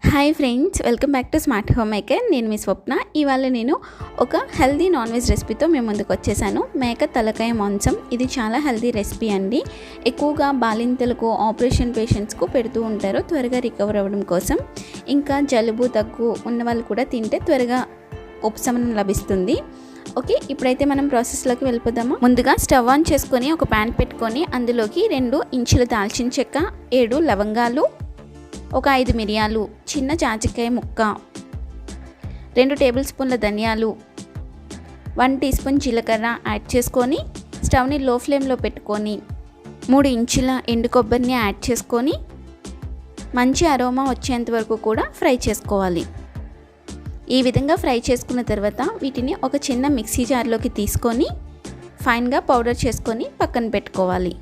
Hi friends, welcome back to smart homemaker. నేను మీ స్వప్న. ఇవాళ నేను ఒక హెల్దీ నాన్ వెజ్ రెసిపీతో మేము ముందుకు వచ్చేసాను. మేక తలకాయ మాంసం. ఇది చాలా హెల్దీ రెసిపీ అండి. ఎక్కువగా బాలింతలకు, ఆపరేషన్ పేషెంట్స్కు పెడుతూ ఉంటారు త్వరగా రికవర్ అవ్వడం కోసం. ఇంకా జలుబు, దగ్గు ఉన్న వాళ్ళు కూడా తింటే త్వరగా ఉపశమనం లభిస్తుంది. ఓకే, ఇప్పుడైతే మనం ప్రాసెస్లోకి వెళ్ళిపోదాము. ముందుగా స్టవ్ ఆన్ చేసుకొని ఒక ప్యాన్ పెట్టుకొని అందులోకి 2 ఇంచుల దాల్చిన చెక్క, 7 లవంగాలు, ఒక 5 మిరియాలు, చిన్న జాజికాయ ముక్క, 2 టేబుల్ స్పూన్ల ధనియాలు, 1 టీ స్పూన్ జీలకర్ర యాడ్ చేసుకొని స్టవ్ని లో ఫ్లేమ్లో పెట్టుకొని 3 ఇంచుల ఎండు కొబ్బరిని యాడ్ చేసుకొని మంచి అరోమా వచ్చేంత వరకు కూడా ఫ్రై చేసుకోవాలి. ఈ విధంగా ఫ్రై చేసుకున్న తర్వాత వీటిని ఒక చిన్న మిక్సీ జార్లోకి తీసుకొని ఫైన్గా పౌడర్ చేసుకొని పక్కన పెట్టుకోవాలి.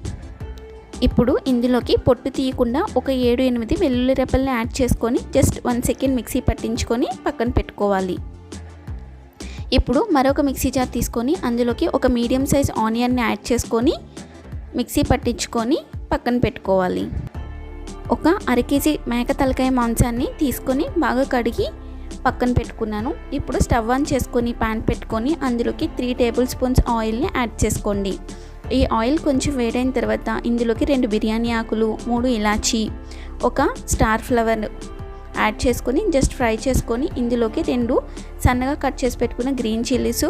ఇప్పుడు ఇందులోకి పొట్టు తీయకుండా ఒక 7-8 వెల్లుల్లి రెబ్బల్ని యాడ్ చేసుకొని జస్ట్ 1 సెకండ్ మిక్సీ పట్టించుకొని పక్కన పెట్టుకోవాలి. ఇప్పుడు మరొక మిక్సీ జార్ తీసుకొని అందులోకి ఒక మీడియం సైజ్ ఆనియన్ని యాడ్ చేసుకొని మిక్సీ పట్టించుకొని పక్కన పెట్టుకోవాలి. ఒక 1/2 కేజీ మేక తలకాయ మాంసాన్ని తీసుకొని బాగా కడిగి పక్కన పెట్టుకున్నాను. ఇప్పుడు స్టవ్ ఆన్ చేసుకొని ప్యాన్ పెట్టుకొని అందులోకి 3 టేబుల్ స్పూన్స్ ఆయిల్ని యాడ్ చేసుకోండి. ఈ ఆయిల్ కొంచెం వేడైన తర్వాత ఇందులోకి 2 బిర్యానీ ఆకులు, 3 ఇలాచీ, ఒక స్టార్ ఫ్లవర్ యాడ్ చేసుకొని జస్ట్ ఫ్రై చేసుకొని ఇందులోకి 2 సన్నగా కట్ చేసి పెట్టుకున్న గ్రీన్ చిల్లీస్,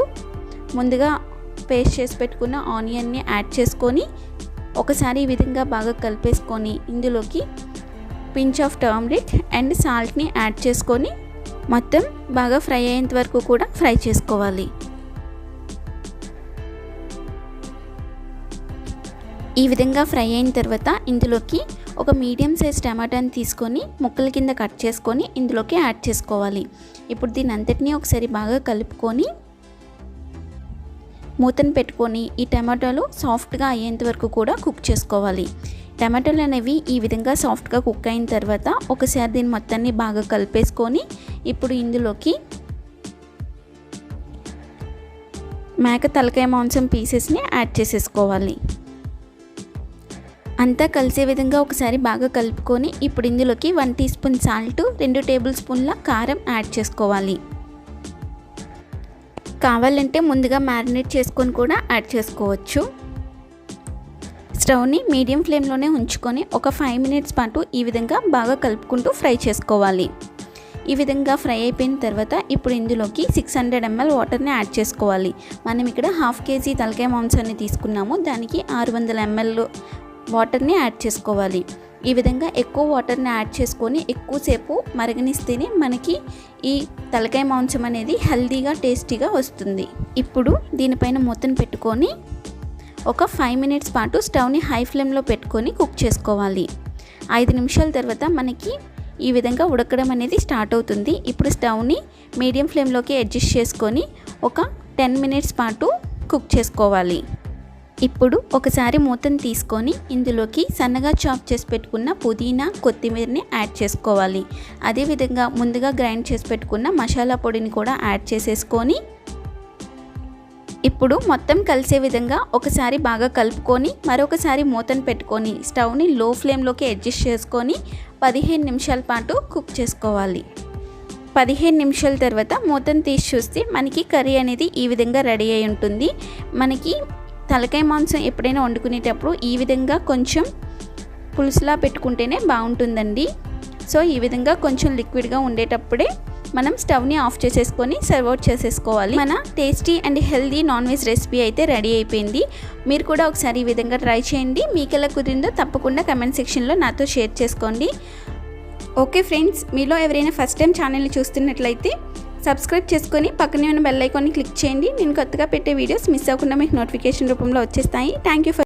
ముందుగా పేస్ట్ చేసి పెట్టుకున్న ఆనియన్ని యాడ్ చేసుకొని ఒకసారి ఈ విధంగా బాగా కలిపేసుకొని ఇందులోకి పించ్ ఆఫ్ టర్మరిక్ అండ్ సాల్ట్ని యాడ్ చేసుకొని మొత్తం బాగా ఫ్రై అయ్యేంత వరకు కూడా ఫ్రై చేసుకోవాలి. ఈ విధంగా ఫ్రై అయిన తర్వాత ఇందులోకి ఒక మీడియం సైజ్ టమాటాని తీసుకొని ముక్కల కింద కట్ చేసుకొని ఇందులోకి యాడ్ చేసుకోవాలి. ఇప్పుడు దీని అంతటినీ ఒకసారి బాగా కలుపుకొని మూతను పెట్టుకొని ఈ టమాటాలు సాఫ్ట్గా అయ్యేంత వరకు కూడా కుక్ చేసుకోవాలి. టమాటాలు అనేవి ఈ విధంగా సాఫ్ట్గా కుక్ అయిన తర్వాత ఒకసారి దీని మొత్తాన్ని బాగా కలిపేసుకొని ఇప్పుడు ఇందులోకి మేక తలకాయ మాంసం పీసెస్ని యాడ్ చేసేసుకోవాలి. అంతా కలిసే విధంగా ఒకసారి బాగా కలుపుకొని ఇప్పుడు ఇందులోకి 1 టీ స్పూన్ సాల్ట్, 2 టేబుల్ స్పూన్ల కారం యాడ్ చేసుకోవాలి. కావాలంటే ముందుగా మ్యారినేట్ చేసుకొని కూడా యాడ్ చేసుకోవచ్చు. స్టవ్ని మీడియం ఫ్లేమ్లోనే ఉంచుకొని ఒక 5 మినిట్స్ పాటు ఈ విధంగా బాగా కలుపుకుంటూ ఫ్రై చేసుకోవాలి. ఈ విధంగా ఫ్రై అయిపోయిన తర్వాత ఇప్పుడు ఇందులోకి 600 ml వాటర్ని యాడ్ చేసుకోవాలి. మనం ఇక్కడ 1/2 కేజీ తలకాయ మాంసాన్ని తీసుకున్నాము, దానికి 600 ml వాటర్ని యాడ్ చేసుకోవాలి. ఈ విధంగా ఎక్కువ వాటర్ని యాడ్ చేసుకొని ఎక్కువసేపు మరగనిస్తేనే మనకి ఈ తలకాయ మాంసం అనేది హెల్దీగా, టేస్టీగా వస్తుంది. ఇప్పుడు దీనిపైన మూతను పెట్టుకొని ఒక 5 మినిట్స్ పాటు స్టవ్ని హై ఫ్లేమ్లో పెట్టుకొని కుక్ చేసుకోవాలి. 5 నిమిషాల తర్వాత మనకి ఈ విధంగా ఉడకడం అనేది స్టార్ట్ అవుతుంది. ఇప్పుడు స్టవ్ని మీడియం ఫ్లేమ్లోకి అడ్జస్ట్ చేసుకొని ఒక 10 మినిట్స్ పాటు కుక్ చేసుకోవాలి. ఇప్పుడు ఒకసారి మూతను తీసుకొని ఇందులోకి సన్నగా చాప్ చేసి పెట్టుకున్న పుదీనా, కొత్తిమీరని యాడ్ చేసుకోవాలి. అదేవిధంగా ముందుగా గ్రైండ్ చేసి పెట్టుకున్న మసాలా పొడిని కూడా యాడ్ చేసేసుకొని ఇప్పుడు మొత్తం కలిసే విధంగా ఒకసారి బాగా కలుపుకొని మరొకసారి మూతను పెట్టుకొని స్టవ్ని లో ఫ్లేమ్లోకి అడ్జస్ట్ చేసుకొని 15 నిమిషాల పాటు కుక్ చేసుకోవాలి. 15 నిమిషాల తర్వాత మూతను తీసి చూస్తే మనకి కర్రీ అనేది ఈ విధంగా రెడీ అయి ఉంటుంది. మనకి తలకాయ మాంసం ఎప్పుడైనా వండుకునేటప్పుడు ఈ విధంగా కొంచెం పులుసులా పెట్టుకుంటేనే బాగుంటుందండి. సో ఈ విధంగా కొంచెం లిక్విడ్గా ఉండేటప్పుడే మనం స్టవ్ని ఆఫ్ చేసేసుకొని సర్వ్ అవుట్ చేసేసుకోవాలి. మన tasty and healthy non veg recipe అయితే రెడీ అయిపోయింది. మీరు కూడా ఒకసారి ఈ విధంగా ట్రై చేయండి. మీకు ఎలా కుదిరిందో తప్పకుండా కమెంట్ సెక్షన్లో నాతో షేర్ చేసుకోండి. ఓకే ఫ్రెండ్స్, మీలో ఎవరైనా ఫస్ట్ టైం ఛానల్ని చూస్తున్నట్లయితే సబ్స్క్రైబ్ చేసుకొని పక్కనే ఉన్న బెల్ ఐకాన్ని క్లిక్ చేయండి. నేను కొత్తగా పెట్టే వీడియోస్ మిస్ అవ్వకుండా మీకు నోటిఫికేషన్ రూపంలో వచ్చేస్తాయి. Thank you.